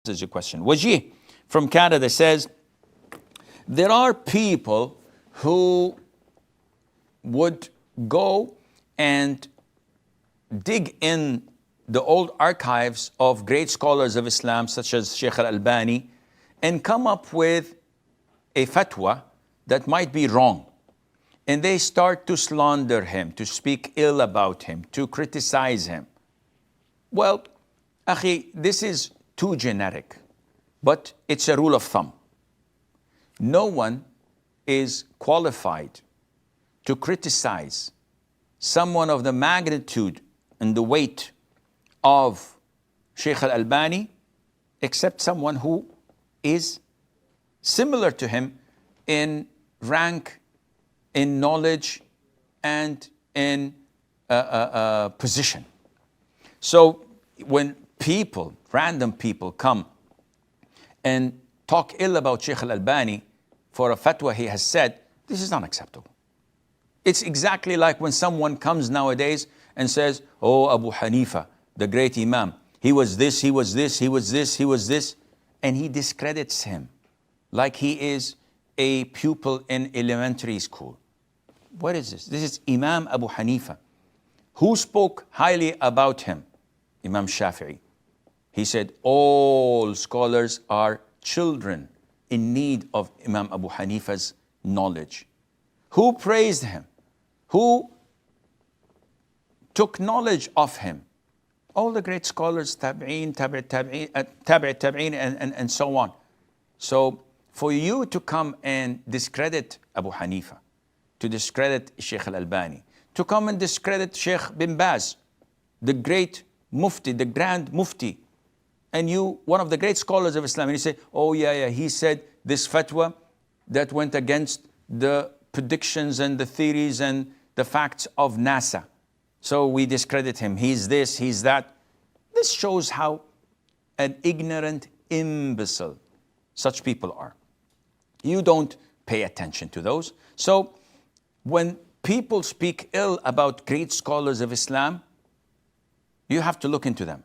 This is your question. Wajih from Canada says, there are people who would go and dig in the old archives of great scholars of Islam, such as Sheikh Albani, and come up with a fatwa that might be wrong. And they start to slander him, to speak ill about him, to criticize him. Well, akhi, this is too generic, but it's a rule of thumb. No one is qualified to criticize someone of the magnitude and the weight of Sheikh Albani except someone who is similar to him in rank, in knowledge, and in position. So when people, random people, come and talk ill about Sheikh Albani for a fatwa he has said, this is unacceptable. It's exactly like when someone comes nowadays and says, oh, Abu Hanifa, the great Imam, he was this, he was this, he was this, he was this, and he discredits him like he is a pupil in elementary school. What is this? This is Imam Abu Hanifa. Who spoke highly about him? Imam Shafi'i. He said, all scholars are children in need of Imam Abu Hanifa's knowledge. Who praised him? Who took knowledge of him? All the great scholars, tabi'in, tabi'in, and so on. So for you to come and discredit Abu Hanifa, to discredit Sheikh Albani, to come and discredit Sheikh bin Baz, the great Mufti, the Grand Mufti, and you, one of the great scholars of Islam, and you say, oh yeah, he said this fatwa that went against the predictions and the theories and the facts of NASA. So we discredit him. He's this, he's that. This shows how an ignorant imbecile such people are. You don't pay attention to those. So when people speak ill about great scholars of Islam, you have to look into them.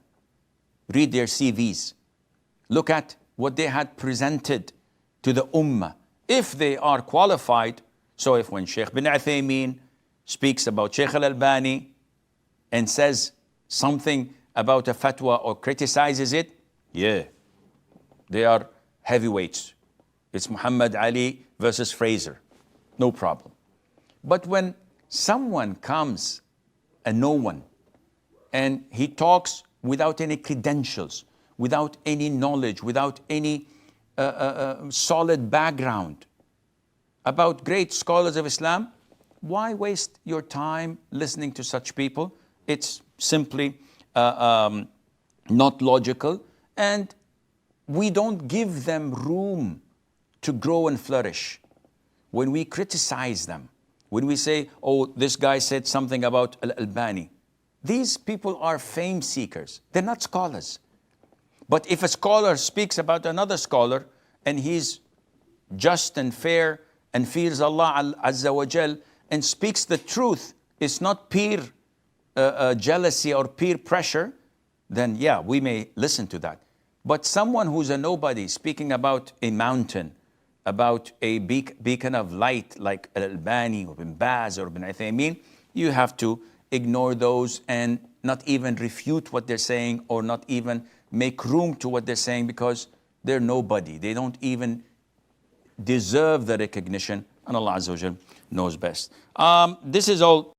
Read their CVs. Look at what they had presented to the Ummah. If they are qualified, so if when Sheikh bin Uthaymeen speaks about Sheikh Albani and says something about a fatwa or criticizes it, yeah, they are heavyweights. It's Muhammad Ali versus Fraser. No problem. But when someone comes, a no one, and he talks without any credentials, without any knowledge, without any solid background about great scholars of Islam, why waste your time listening to such people? It's simply not logical, and we don't give them room to grow and flourish. When we criticize them, when we say, oh, this guy said something about Al-Albani, these people are fame seekers. They're not scholars. But if a scholar speaks about another scholar and he's just and fair and fears Allah Azza wa Jal and speaks the truth, it's not peer jealousy or peer pressure, then yeah, we may listen to that. But someone who's a nobody speaking about a mountain, about a beacon of light like Al-Albani or bin Baz or bin Uthaymeen, you have to ignore those and not even refute what they're saying or not even make room to what they're saying because they're nobody. They don't even deserve the recognition, and Allah Azza wa Jal knows best. This is all